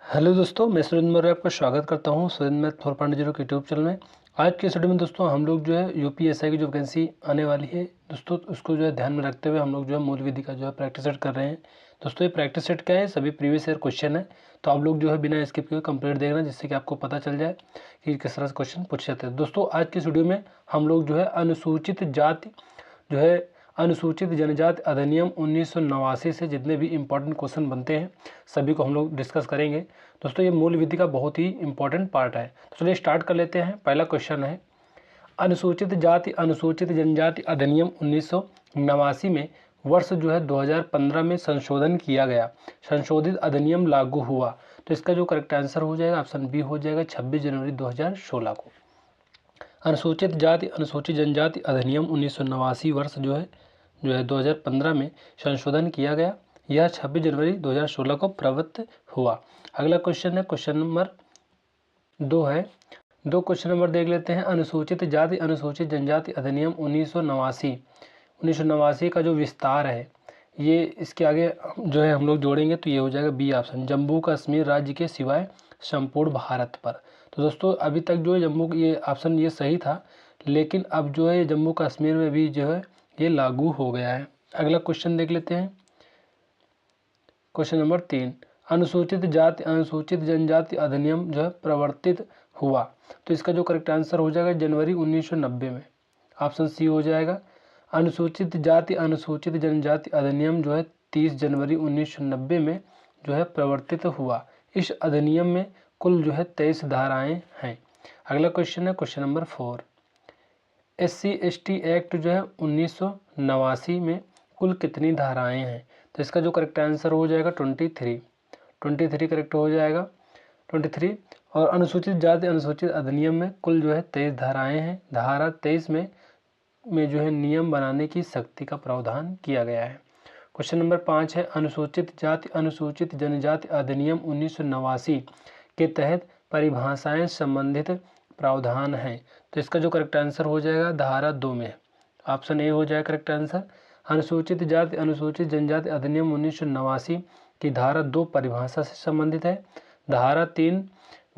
Hello दोस्तों, मैं सुरेंद्र मौर्य आपका स्वागत करता हूं सुरेंद्र मैथ 4.0 के यूट्यूब चैनल में। आज के स्टूडियो में दोस्तों हम लोग जो है यूपीएसआई की जो वैकेंसी आने वाली है दोस्तों, उसको जो है ध्यान में रखते हुए हम लोग जो है मूल विधि का जो है प्रैक्टिस सेट कर रहे हैं। दोस्तों ये प्रैक्टिस सेट क्या है, सभी प्रीवियस ईयर क्वेश्चन है, तो आप लोग जो है बिना स्किप किए कंप्लीट देखना, जिससे कि आपको पता चल जाए कि किस तरह से क्वेश्चन पूछे जाते हैं। दोस्तों आज के स्टूडियो में हम लोग जो है अनुसूचित जाति जो है अनुसूचित जनजाति अधिनियम 1989 से जितने भी इम्पोर्टेंट क्वेश्चन बनते हैं सभी को हम लोग डिस्कस करेंगे। दोस्तों ये मूल विधि का बहुत ही इम्पोर्टेंट पार्ट है, तो चलिए स्टार्ट कर लेते हैं। पहला क्वेश्चन है, अनुसूचित जाति अनुसूचित जनजाति अधिनियम 1989 में वर्ष जो है 2015 में संशोधन किया गया, संशोधित अधिनियम लागू हुआ। तो इसका जो करेक्ट आंसर हो जाएगा ऑप्शन बी हो जाएगा 26 जनवरी 2016 को। अनुसूचित जाति अनुसूचित जनजाति अधिनियम 1989 वर्ष जो है 2015 में संशोधन किया गया, यह 26 जनवरी 2016 को प्रवृत्त हुआ। अगला क्वेश्चन है, क्वेश्चन नंबर 2 है। दो क्वेश्चन नंबर देख लेते हैं। अनुसूचित जाति अनुसूचित जनजाति अधिनियम 1989 का जो विस्तार है, ये इसके आगे जो है हम लोग जोड़ेंगे तो ये हो जाएगा बी ऑप्शन, जम्मू कश्मीर राज्य के सिवाय संपूर्ण भारत पर। तो दोस्तों अभी तक जो है जम्मू ये ऑप्शन ये सही था, लेकिन अब जो है जम्मू कश्मीर में भी जो है ये लागू हो गया है। अगला क्वेश्चन देख लेते हैं, क्वेश्चन नंबर 3, अनुसूचित जाति अनुसूचित जनजाति अधिनियम जो है प्रवर्तित हुआ। तो इसका जो करेक्ट आंसर हो जाएगा जनवरी 1990 में, ऑप्शन सी हो जाएगा। अनुसूचित जाति अनुसूचित जनजाति अधिनियम जो है 30 जनवरी 1990 में जो है प्रवर्तित हुआ। इस अधिनियम में कुल जो है 23 धाराएं हैं। अगला क्वेश्चन है, क्वेश्चन नंबर 4, SC/ST एक्ट जो है 1989 में कुल कितनी धाराएं हैं। तो इसका जो करेक्ट आंसर हो जाएगा 23 करेक्ट हो जाएगा 23। और अनुसूचित जाति अनुसूचित अधिनियम में कुल जो है 23 धाराएं हैं। धारा 23 में जो है नियम बनाने की शक्ति का प्रावधान किया गया है। क्वेश्चन नंबर 5 है, अनुसूचित जाति अनुसूचित जनजाति अधिनियम 1989 के तहत परिभाषाएं संबंधित प्रावधान हैं। तो इसका जो करेक्ट आंसर हो जाएगा धारा 2 में, ऑप्शन ए हो जाएगा करेक्ट आंसर। अनुसूचित जाति अनुसूचित जनजाति अधिनियम 1989 की धारा 2 परिभाषा से संबंधित है। धारा 3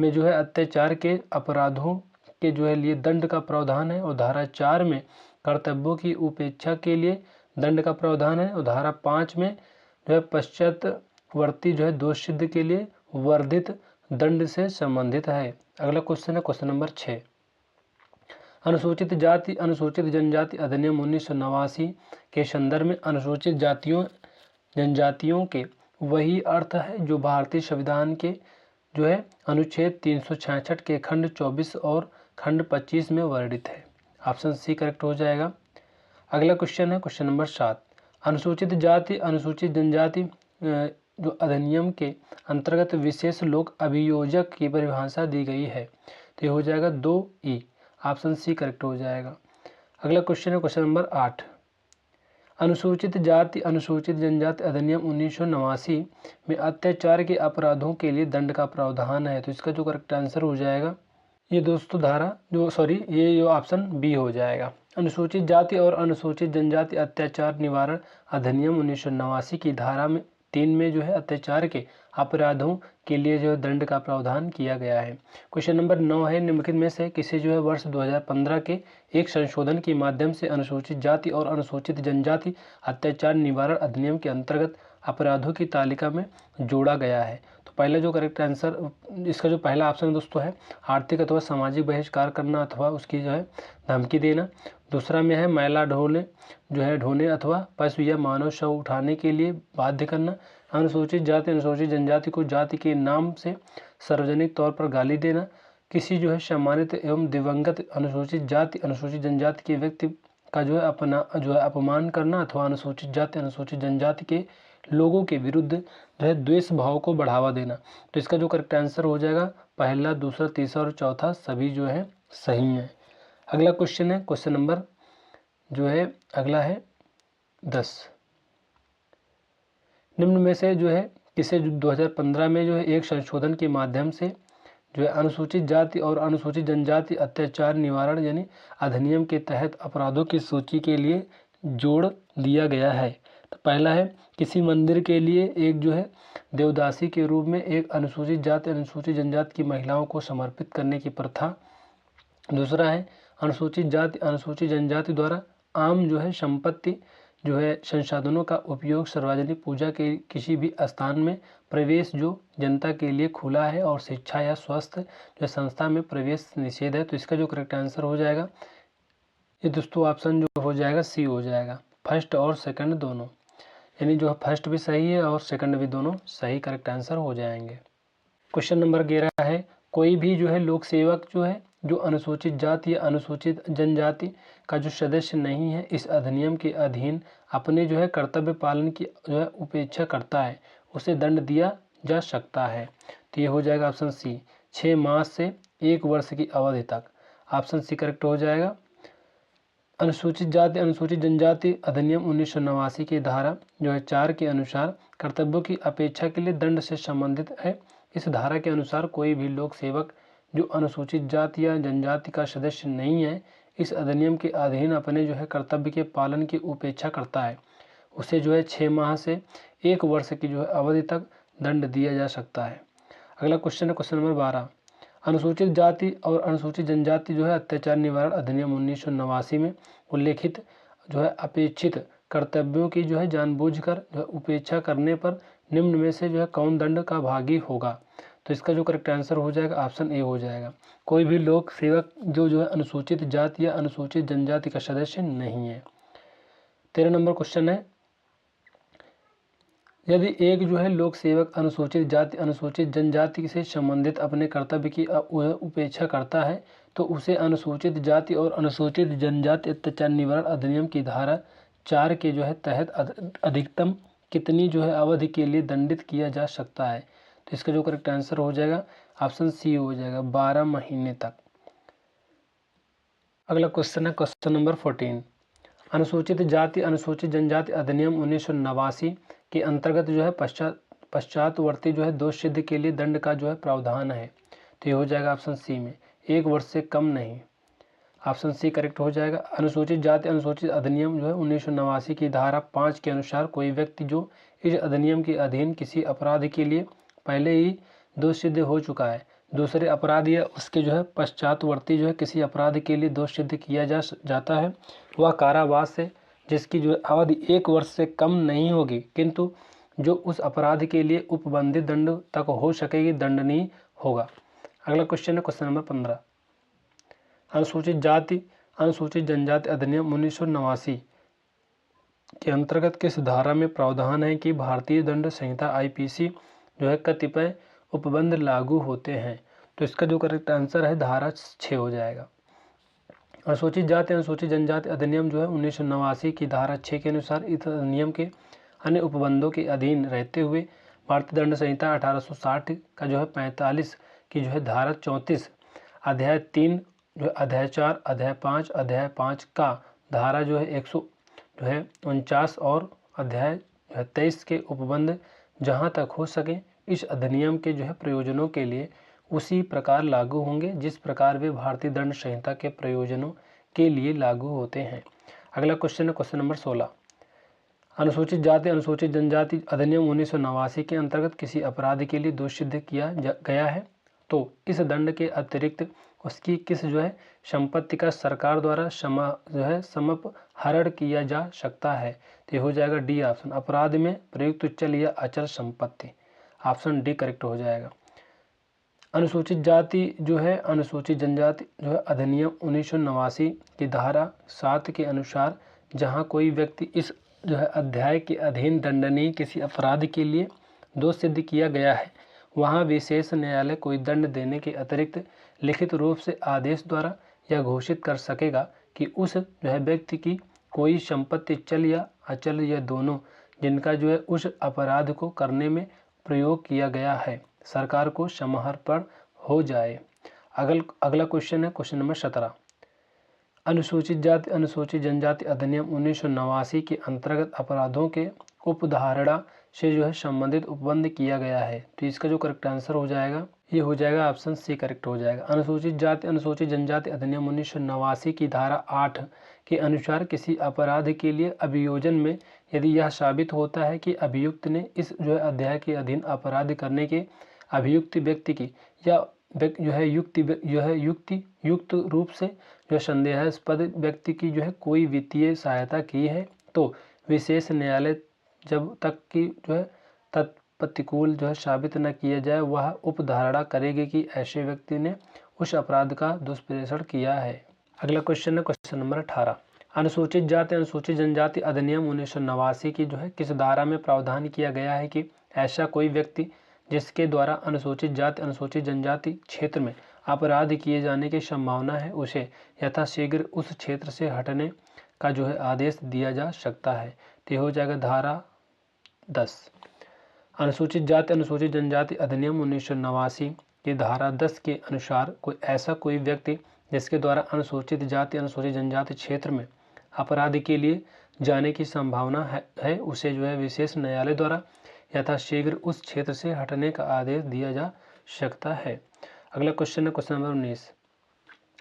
में जो है अत्याचार के अपराधों के जो है लिए दंड का प्रावधान है, और धारा 4 में कर्तव्यों की उपेक्षा के लिए दंड का प्रावधान है, और धारा 5 में जो है पश्चातवर्ती जो है दोष सिद्ध के लिए वर्धित दंड से संबंधित है। अगला क्वेश्चन है, क्वेश्चन नंबर 6, अनुसूचित जाति अनुसूचित जनजाति अधिनियम 1989 के संदर्भ में अनुसूचित जातियों जनजातियों के वही अर्थ है जो भारतीय संविधान के जो है अनुच्छेद 366 के खंड 24 और खंड 25 में वर्णित है। ऑप्शन सी करेक्ट हो जाएगा। अगला क्वेश्चन है, क्वेश्चन नंबर 7, अनुसूचित जाति अनुसूचित जनजाति जो अधिनियम के अंतर्गत विशेष लोक अभियोजक की परिभाषा दी गई है। तो ये हो जाएगा 2E, ऑप्शन सी करेक्ट हो जाएगा। अगला क्वेश्चन है, क्वेश्चन नंबर 8, अनुसूचित जाति अनुसूचित जनजाति अधिनियम 1989 में अत्याचार के अपराधों के लिए दंड का प्रावधान है। तो इसका जो करेक्ट आंसर हो जाएगा ये दोस्तों धारा ये जो ऑप्शन बी हो जाएगा। अनुसूचित जाति और अनुसूचित जनजाति अत्याचार निवारण अधिनियम 1989 की धारा 3 में जो है अत्याचार के अपराधों के लिए जो है दंड का प्रावधान किया गया है। क्वेश्चन नंबर 9 है, निम्नलिखित में से किसे जो है वर्ष 2015 के एक संशोधन के माध्यम से अनुसूचित जाति और अनुसूचित जनजाति अत्याचार निवारण अधिनियम के अंतर्गत अपराधों की तालिका में जोड़ा गया है। तो पहला जो करेक्ट आंसर इसका जो पहला ऑप्शन दोस्तों है आर्थिक अथवा सामाजिक बहिष्कार करना अथवा उसकी जो है धमकी देना। दूसरा में है मैला ढोने अथवा पशु या मानव शव उठाने के लिए बाध्य करना। अनुसूचित जाति अनुसूचित जनजाति को जाति के नाम से सार्वजनिक तौर पर गाली देना। किसी जो है सम्मानित एवं दिवंगत अनुसूचित जाति अनुसूचित जनजाति के व्यक्ति का जो है अपमान करना अथवा अनुसूचित जाति अनुसूचित जनजाति के लोगों के विरुद्ध जो है द्वेष भाव को बढ़ावा देना। तो इसका जो करेक्ट आंसर हो जाएगा पहला, दूसरा, तीसरा और चौथा सभी जो है सही है। अगला क्वेश्चन है, क्वेश्चन नंबर जो है अगला है 10, निम्न में से जो है किसे 2015 में जो है एक संशोधन के माध्यम से जो है अनुसूचित जाति और अनुसूचित जनजाति अत्याचार निवारण यानी अधिनियम के तहत अपराधों की सूची के लिए जोड़ दिया गया है। तो पहला है, किसी मंदिर के लिए एक जो है देवदासी के रूप में एक अनुसूचित जाति अनुसूचित जनजाति की महिलाओं को समर्पित करने की प्रथा। दूसरा है अनुसूचित जाति अनुसूचित जनजाति द्वारा आम जो है संपत्ति जो है संसाधनों का उपयोग सार्वजनिक पूजा के किसी भी स्थान में प्रवेश जो जनता के लिए खुला है, और शिक्षा या स्वास्थ्य जो संस्था में प्रवेश निषेध है। तो इसका जो करेक्ट आंसर हो जाएगा ये दोस्तों ऑप्शन जो हो जाएगा सी हो जाएगा, फर्स्ट और सेकंड दोनों, यानी जो फर्स्ट भी सही है और सेकंड भी दोनों सही करेक्ट आंसर हो जाएंगे। क्वेश्चन नंबर 11 है कोई भी जो है लोक सेवक जो है जो अनुसूचित जाति या अनुसूचित जनजाति का जो सदस्य नहीं है इस अधिनियम के अधीन अपने जो है कर्तव्य पालन की जो है उपेक्षा करता है उसे दंड दिया जा सकता है। तो ये हो जाएगा ऑप्शन सी 6 माह से 1 वर्ष की अवधि तक। ऑप्शन सी करेक्ट हो जाएगा। अनुसूचित जाति अनुसूचित जनजाति अधिनियम 1989 की धारा जो है 4 के अनुसार कर्तव्यों की अपेक्षा के लिए दंड से संबंधित है। इस धारा के अनुसार कोई भी लोक सेवक जो अनुसूचित जाति या जनजाति का सदस्य नहीं है इस अधिनियम के अधीन अपने जो है कर्तव्य के पालन की उपेक्षा करता है उसे जो है 6 माह से 1 वर्ष की जो है अवधि तक दंड दिया जा सकता है। अगला क्वेश्चन है क्वेश्चन नंबर 12। अनुसूचित जाति और अनुसूचित जनजाति जो है अत्याचार निवारण अधिनियम 1989 में उल्लेखित जो है अपेक्षित कर्तव्यों की जो है जानबूझकर जो है उपेक्षा करने पर निम्न में से जो है कौन दंड का भागी होगा। तो इसका जो करेक्ट आंसर हो जाएगा ऑप्शन ए हो जाएगा। कोई भी लोक सेवक जो है अनुसूचित जाति या अनुसूचित जनजाति का सदस्य नहीं है। 13 नंबर क्वेश्चन है यदि एक जो है लोक सेवक अनुसूचित जाति अनुसूचित जनजाति से संबंधित अपने कर्तव्य की उपेक्षा करता है तो उसे अनुसूचित जाति और अनुसूचित जनजाति अत्याचार निवारण अधिनियम की धारा 4 के जो है तहत अधिकतम कितनी जो है अवधि के लिए दंडित किया जा सकता है। तो इसका जो करेक्ट आंसर हो जाएगा ऑप्शन सी हो जाएगा 12 महीने तक। अगला क्वेश्चन है क्वेश्चन नंबर 14। अनुसूचित जाति अनुसूचित जनजाति अधिनियम 1989 के अंतर्गत जो है पश्चातवर्ती जो है दोष सिद्ध के लिए दंड का जो है प्रावधान है। तो ये हो जाएगा ऑप्शन सी में 1 वर्ष से कम नहीं। ऑप्शन सी करेक्ट हो जाएगा। अनुसूचित जाति अनुसूचित अधिनियम जो है 1989 की धारा 5 के अनुसार कोई व्यक्ति जो इस अधिनियम के अधीन किसी अपराध के लिए पहले ही दोष सिद्ध हो चुका है दूसरे अपराध या उसके जो है पश्चातवर्ती जो है किसी अपराध के लिए दोष सिद्ध किया जाता है वह कारावास है जिसकी जो अवधि 1 वर्ष से कम नहीं होगी किंतु जो उस अपराध के लिए उपबंधित दंड तक हो सकेगी दंडनीय होगा। अगला क्वेश्चन है क्वेश्चन नंबर 15। अनुसूचित जाति अनुसूचित जनजाति अधिनियम 1989 के अंतर्गत किस धारा में प्रावधान है कि भारतीय दंड संहिता IPC जो है कतिपय उपबंध लागू होते हैं। तो इसका जो करेक्ट आंसर है धारा 6 हो जाएगा। अनुसूचित जाति अनुसूचित जनजाति अधिनियम जो है 1989 की धारा 6 के अनुसार इस अधिनियम के अन्य उपबंधों के अधीन रहते हुए भारतीय दंड संहिता 1860 का जो है 45 की जो है धारा 34 अध्याय 3 जो है अध्याय 4 अध्याय 5 का धारा जो है 149 और अध्याय 23 के उपबंध जहां तक हो सके इस अधिनियम के जो है प्रयोजनों के लिए उसी प्रकार लागू होंगे जिस प्रकार वे भारतीय दंड संहिता के प्रयोजनों के लिए लागू होते हैं। अगला क्वेश्चन है क्वेश्चन नंबर 16। अनुसूचित जाति अनुसूचित जनजाति अधिनियम 1989 के अंतर्गत किसी अपराध के लिए दोष सिद्ध किया गया है तो इस दंड के अतिरिक्त उसकी किस जो है संपत्ति का सरकार द्वारा समापहरण किया जा सकता है। तो ये हो जाएगा डी ऑप्शन अपराध में प्रयुक्त चल या अचल संपत्ति। ऑप्शन डी करेक्ट हो जाएगा। अनुसूचित जाति जो है अनुसूचित जनजाति जो है अधिनियम 1989 की धारा 7 के अनुसार जहां कोई व्यक्ति इस जो है अध्याय के अधीन दंडनीय किसी अपराध के लिए दोष सिद्ध किया गया है वहां विशेष न्यायालय कोई दंड देने के अतिरिक्त लिखित रूप से आदेश द्वारा यह घोषित कर सकेगा कि उस जो है व्यक्ति की कोई संपत्ति चल या अचल या दोनों जिनका जो है उस अपराध को करने में प्रयोग किया गया है सरकार को समर्पण हो जाए। अगला क्वेश्चन है क्वेश्चन नंबर 17। अनुसूचित जाति अनुसूचित जनजाति अधिनियम 1989 के अंतर्गत अपराधों के उपधारणा से जो है संबंधित उपबंध किया गया है। तो इसका जो करेक्ट आंसर हो जाएगा ये हो जाएगा ऑप्शन सी करेक्ट हो जाएगा। अनुसूचित जाति अनुसूचित जनजाति अधिनियम 1989 की धारा 8 के अनुसार किसी अपराध के लिए अभियोजन में यदि यह साबित होता है कि अभियुक्त ने इस जो है अध्याय के अधीन अपराध करने के अभियुक्त व्यक्ति की या जो है युक्त रूप से जो संदेहास्पद व्यक्ति की जो है कोई वित्तीय सहायता की है, तो विशेष न्यायालय जब तक कि जो है तत्प्रतिकूल जो है साबित न किया जाए वह उपधारणा करेगी कि ऐसे व्यक्ति ने उस अपराध का दुष्प्रेषण किया है। अगला क्वेश्चन है क्वेश्चन नंबर 18। अनुसूचित जाति अनुसूचित जनजाति अधिनियम 1989 की जो है किस धारा में प्रावधान किया गया है कि ऐसा कोई व्यक्ति जिसके द्वारा अनुसूचित जाति अनुसूचित जनजाति क्षेत्र में अपराध किए जाने की संभावना है उसे यथाशीघ्र उस क्षेत्र से हटने का जो है आदेश दिया जा सकता है। तो हो जाएगा धारा 10। अनुसूचित जाति अनुसूचित जनजाति अधिनियम 1989 की धारा 10 के अनुसार कोई व्यक्ति जिसके द्वारा अनुसूचित जाति अनुसूचित जनजाति क्षेत्र में अपराध के लिए जाने की संभावना है उसे जो है विशेष न्यायालय द्वारा यथाशीघ्र उस क्षेत्र से हटने का आदेश दिया जा सकता है। अगला क्वेश्चन है क्वेश्चन नंबर 19।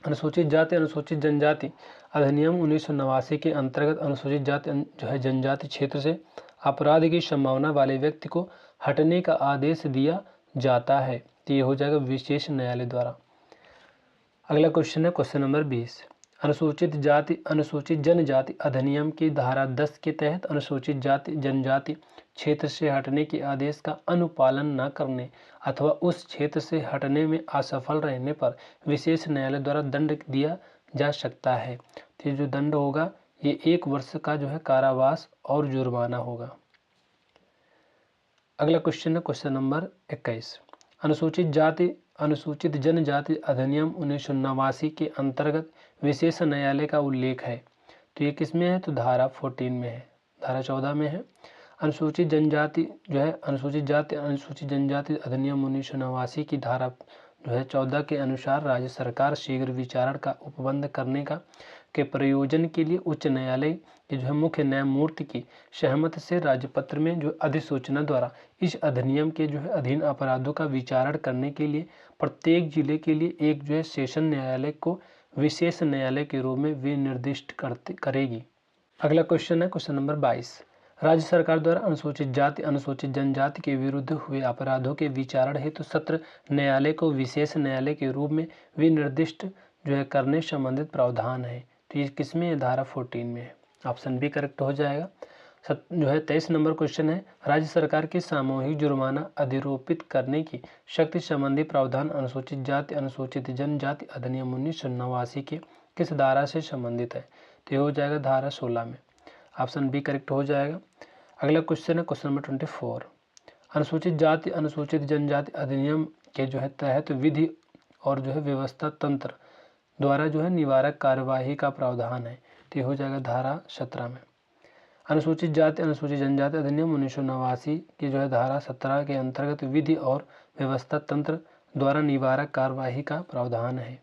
अनुसूचित जाति अनुसूचित जनजाति अधिनियम 1989 के अंतर्गत अनुसूचित जाति जो है जनजाति क्षेत्र से अपराध की संभावना वाले व्यक्ति को हटने का आदेश दिया जाता है। तो ये हो जाएगा विशेष न्यायालय द्वारा। अगला क्वेश्चन है क्वेश्चन नंबर 20। अनुसूचित जाति अनुसूचित जनजाति अधिनियम की धारा 10 के तहत अनुसूचित जाति जनजाति क्षेत्र से हटने के आदेश का अनुपालन न करने अथवा उस क्षेत्र से हटने में असफल रहने पर विशेष न्यायालय द्वारा दंड दिया जा सकता है। तो जो दंड होगा ये 1 वर्ष का जो है कारावास और जुर्माना होगा। अगला क्वेश्चन है क्वेश्चन नंबर 21। अनुसूचित जाति अनुसूचित जनजाति अधिनियम 1989 के अंतर्गत विशेष न्यायालय का उल्लेख है। तो ये किस में है? तो धारा 14 में है, धारा 14 में है। अनुसूचित जनजाति जो है अनुसूचित जाति अनुसूचित जनजाति अधिनियम 1989 की धारा जो है 14 के अनुसार राज्य सरकार शीघ्र विचारण का उपबंध करने के प्रयोजन के लिए उच्च न्यायालय के जो है मुख्य न्यायमूर्ति की सहमति से राज्यपत्र में जो अधिसूचना द्वारा इस अधिनियम के जो है अधीन अपराधों का विचारण करने के लिए प्रत्येक जिले के लिए एक जो है सेशन न्यायालय को विशेष न्यायालय के रूप में विनिर्दिष्ट करेगी। अगला क्वेश्चन है क्वेश्चन नंबर 22। राज्य सरकार द्वारा अनुसूचित जाति अनुसूचित जनजाति के विरुद्ध हुए अपराधों के विचारण हेतु सत्र न्यायालय को विशेष न्यायालय के रूप में विनिर्दिष्ट जो है करने संबंधित प्रावधान है। तो ये किसमें? धारा 14 में है। ऑप्शन बी करेक्ट हो जाएगा। जो है 23 नंबर क्वेश्चन है, राज्य सरकार की सामूहिक जुर्माना अधिरोपित करने की शक्ति संबंधी प्रावधान अनुसूचित जाति अनुसूचित जनजाति अधिनियम 1989 के किस धारा से संबंधित है? तो ये हो जाएगा धारा 16 में। ऑप्शन बी करेक्ट हो जाएगा। अगला क्वेश्चन है क्वेश्चन नंबर 24। अनुसूचित जाति अनुसूचित जनजाति अधिनियम के जो है तहत विधि और जो है व्यवस्था तंत्र द्वारा जो है निवारक कार्यवाही का प्रावधान है। तो ये हो जाएगा धारा 17 में। अनुसूचित जाति अनुसूचित जनजाति अधिनियम 1989 की जो है धारा 17 के अंतर्गत विधि और व्यवस्था तंत्र द्वारा निवारक कार्यवाही का प्रावधान है।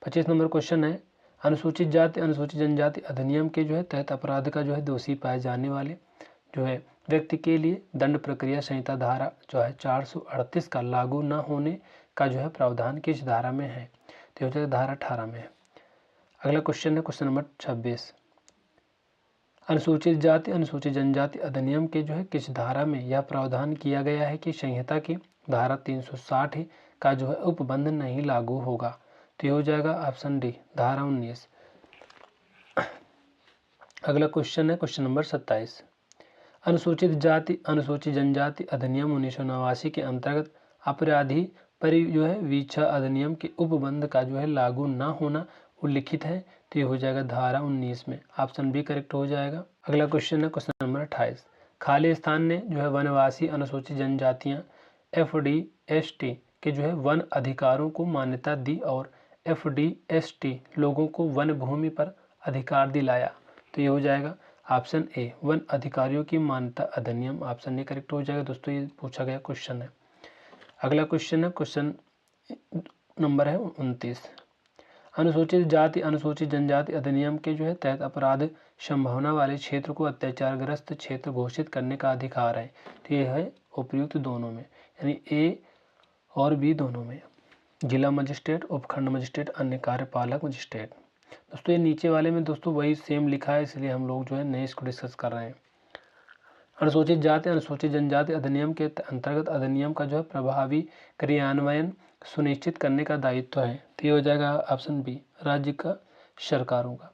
25 नंबर क्वेश्चन है, अनुसूचित जाति अनुसूचित जनजाति अधिनियम के जो है तहत अपराध का जो है दोषी पाए जाने वाले जो है व्यक्ति के लिए दंड प्रक्रिया संहिता धारा जो है 438 का लागू न होने का जो है प्रावधान किस धारा में है? तो हो जाएगा धारा 18 में है। अगला क्वेश्चन है क्वेश्चन नंबर 26। अनुसूचित जाति अनुसूचित जनजाति अधिनियम के जो है किस धारा में यह प्रावधान किया गया है कि संहिता की धारा 360 का जो है उपबंध नहीं लागू होगा? तो ये हो जाएगा ऑप्शन डी धारा 19। अगला क्वेश्चन है क्वेश्चन नंबर 27। अनुसूचित जाति अनुसूचित जनजाति अधिनियम 1989 के अंतर्गत अपराधी पर जो है वीक्षा अधिनियम के उपबंध का जो है लागू न होना उल्लिखित है। तो ये हो जाएगा धारा 19 में। ऑप्शन बी करेक्ट हो जाएगा। अगला क्वेश्चन है क्वेश्चन नंबर 28। खालिस्तान ने जो है वनवासी अनुसूचित जनजातियां FDST के जो है वन अधिकारों को मान्यता दी और FDST लोगों को वन भूमि पर अधिकार दिलाया। तो ये हो जाएगा ऑप्शन ए वन अधिकारियों की मान्यता अधिनियम। ऑप्शन ए करेक्ट हो जाएगा। दोस्तों ये पूछा गया क्वेश्चन है। अगला क्वेश्चन है क्वेश्चन नंबर है 29। अनुसूचित जाति अनुसूचित जनजाति अधिनियम के जो है तहत अपराध संभावना वाले क्षेत्र को अत्याचारग्रस्त क्षेत्र घोषित करने का अधिकार है। तो ये है उपयुक्त दोनों में, यानी ए और बी दोनों में, जिला मजिस्ट्रेट, उपखंड मजिस्ट्रेट, अन्य कार्यपालक मजिस्ट्रेट। दोस्तों ये नीचे वाले में दोस्तों वही सेम लिखा है, इसलिए हम लोग जो है नए इसको डिस्कस कर रहे हैं। अनुसूचित जाति अनुसूचित जनजाति अधिनियम के अंतर्गत अधिनियम का जो है प्रभावी क्रियान्वयन सुनिश्चित करने का दायित्व है। तो ये हो जाएगा ऑप्शन बी, राज्य का सरकारों का।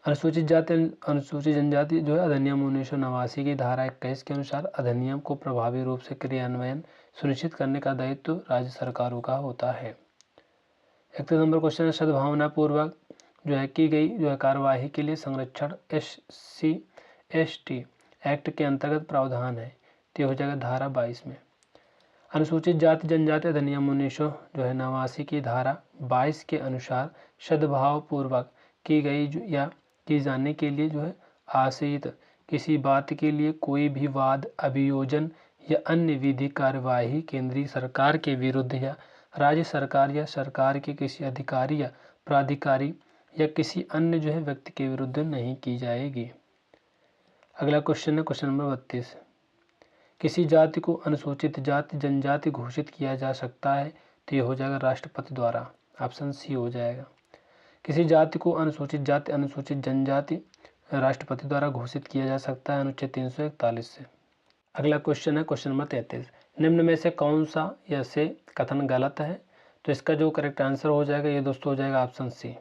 अनुसूचित जाति अनुसूचित जनजाति जो है अधिनियम 1989 की धारा 21 के अनुसार अधिनियम को प्रभावी रूप से क्रियान्वयन सुनिश्चित करने का दायित्व राज्य सरकारों का होता है। 31 नंबर क्वेश्चन है, सद्भावनापूर्वक जो है की गई जो है कार्यवाही के लिए संरक्षण SC/ST एक्ट के अंतर्गत प्रावधान है। तो हो जाएगा धारा 22 में। अनुसूचित जाति जनजाति अधिनियम 1989 की धारा 22 के अनुसार सद्भावपूर्वक की गई या की जाने के लिए जो है आशयित किसी बात के लिए कोई भी वाद, अभियोजन या अन्य विधि कार्यवाही केंद्रीय सरकार के विरुद्ध या राज्य सरकार या सरकार के किसी अधिकारी या प्राधिकारी या किसी अन्य जो है व्यक्ति के विरुद्ध नहीं की जाएगी। अगला क्वेश्चन है क्वेश्चन नंबर 32, किसी जाति को अनुसूचित जाति जनजाति घोषित किया जा सकता है। तो ये हो जाएगा राष्ट्रपति द्वारा, ऑप्शन सी हो जाएगा। किसी जाति को अनुसूचित जाति अनुसूचित जनजाति राष्ट्रपति द्वारा घोषित किया जा सकता है अनुच्छेद 341 से। अगला क्वेश्चन है क्वेश्चन नंबर 33, निम्न में से कौन सा या से कथन गलत है। तो इसका जो करेक्ट आंसर हो जाएगा ये दोस्तों हो जाएगा ऑप्शन सी,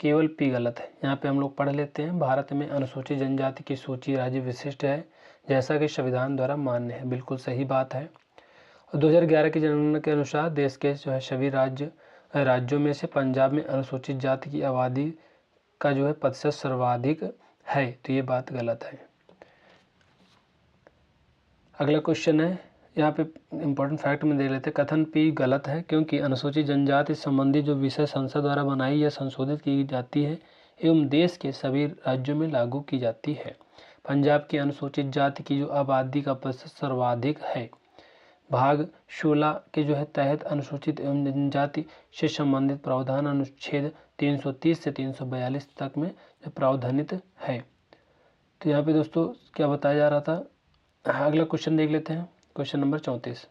केवल पी गलत है। यहाँ पे हम लोग पढ़ लेते हैं, भारत में अनुसूचित जनजाति की सूची राज्य विशिष्ट है जैसा कि संविधान द्वारा मान्य है। बिल्कुल सही बात है। और 2011 की जनगणना के अनुसार देश के जो है सभी राज्यों में से पंजाब में अनुसूचित जाति की आबादी का जो है प्रतिशत सर्वाधिक है। तो ये बात गलत है। अगला क्वेश्चन है, यहाँ पे इम्पोर्टेंट फैक्ट में दे लेते हैं, कथन पी गलत है क्योंकि अनुसूचित जनजाति संबंधी जो विषय संसद द्वारा बनाई या संशोधित की जाती है एवं देश के सभी राज्यों में लागू की जाती है। पंजाब की अनुसूचित जाति की जो आबादी का प्रतिशत सर्वाधिक है। भाग 16 के जो है तहत अनुसूचित एवं जनजाति से संबंधित प्रावधान अनुच्छेद 330 से 342 तक में जो प्रावधानित है। तो यहाँ पे दोस्तों क्या बताया जा रहा था। अगला क्वेश्चन देख लेते हैं, क्वेश्चन नंबर 34,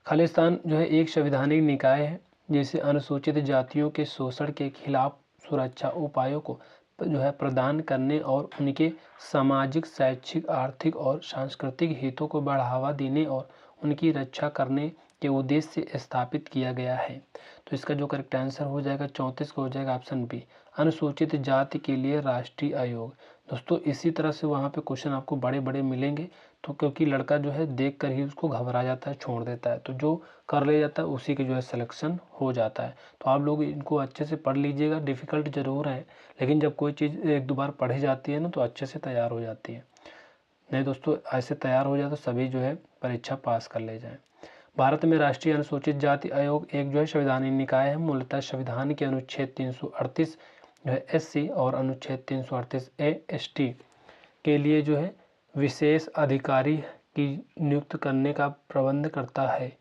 खालिस्तान जो है एक संवैधानिक निकाय है जिसे अनुसूचित जातियों के शोषण के खिलाफ सुरक्षा उपायों को जो है प्रदान करने और उनके सामाजिक, शैक्षिक, आर्थिक और सांस्कृतिक हितों को बढ़ावा देने और उनकी रक्षा करने के उद्देश्य से स्थापित किया गया है। तो इसका जो करेक्ट आंसर हो जाएगा 34 को हो जाएगा ऑप्शन बी, अनुसूचित जाति के लिए राष्ट्रीय आयोग। दोस्तों इसी तरह से वहाँ पे क्वेश्चन आपको बड़े बड़े मिलेंगे, तो क्योंकि लड़का जो है देख कर ही उसको घबरा जाता है, छोड़ देता है, तो जो कर ले जाता है उसी के जो है सिलेक्शन हो जाता है। तो आप लोग इनको अच्छे से पढ़ लीजिएगा, डिफ़िकल्ट ज़रूर है लेकिन जब कोई चीज़ एक दो बार पढ़ी जाती है ना तो अच्छे से तैयार हो जाती है। नहीं दोस्तों ऐसे तैयार हो जाए तो सभी जो है परीक्षा पास कर ले जाएँ। भारत में राष्ट्रीय अनुसूचित जाति आयोग एक जो है संवैधानिक निकाय है। मूलतः संविधान के अनुच्छेद 338 जो है SC और अनुच्छेद 338A ST के लिए जो है विशेष अधिकारी की नियुक्त करने का प्रबंध करता है।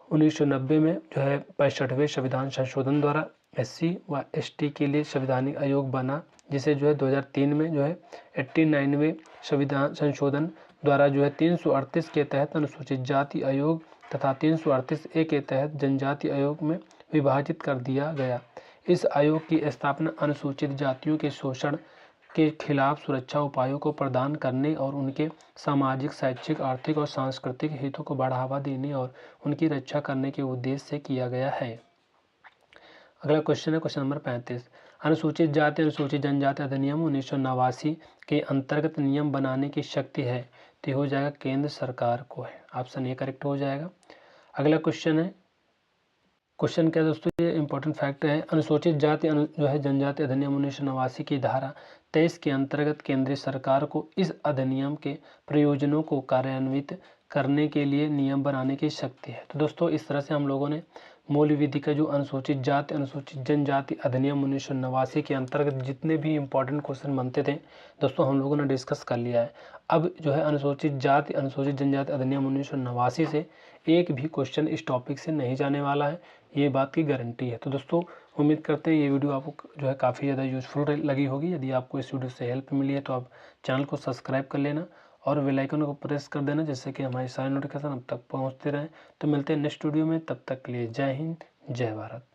1990 में जो है 65वें संविधान संशोधन द्वारा SC व ST के लिए संवैधानिक आयोग बना, जिसे जो है 2003 में जो है 89वें संविधान संशोधन द्वारा जो है 338 के तहत अनुसूचित जाति आयोग तथा 338A के तहत जनजाति आयोग में विभाजित कर दिया गया। इस आयोग की स्थापना अनुसूचित जातियों के शोषण के खिलाफ सुरक्षा उपायों को प्रदान करने और उनके सामाजिक, शैक्षिक, आर्थिक और सांस्कृतिक हितों को बढ़ावा देने और उनकी रक्षा करने के उद्देश्य से किया गया है। अगला क्वेश्चन है क्वेश्चन नंबर 35, अनुसूचित जाति अनुसूचित जनजाति अधिनियम 1989 के अंतर्गत नियम बनाने की शक्ति है। तो हो जाएगा केंद्र सरकार को है, ऑप्शन ए करेक्ट हो जाएगा। अगला क्वेश्चन है, क्वेश्चन क्या दोस्तों, ये इंपॉर्टेंट फैक्ट है, अनुसूचित जाति जो है जनजाति अधिनियम 1989 की धारा 23 के अंतर्गत केंद्रीय सरकार को इस अधिनियम के प्रयोजनों को कार्यान्वित करने के लिए नियम बनाने की शक्ति है। तो दोस्तों इस तरह से हम लोगों ने मूल विधि का जो अनुसूचित जाति अनुसूचित जनजाति अधिनियम 1989 के अंतर्गत जितने भी इंपॉर्टेंट क्वेश्चन बनते थे दोस्तों हम लोगों ने डिस्कस कर लिया है। अब जो है अनुसूचित जाति अनुसूचित जनजाति अधिनियम 1989 से एक भी क्वेश्चन इस टॉपिक से नहीं जाने वाला है, ये बात की गारंटी है। तो दोस्तों उम्मीद करते हैं ये वीडियो आपको जो है काफ़ी ज़्यादा यूज़फुल लगी होगी। यदि आपको इस वीडियो से हेल्प मिली है तो आप चैनल को सब्सक्राइब कर लेना और बेल आइकन को प्रेस कर देना, जिससे कि हमारी सारी नोटिफिकेशन अब तक पहुँचते रहें। तो मिलते हैं नेक्स्ट वीडियो में, तब तक के लिए जय हिंद, जय भारत।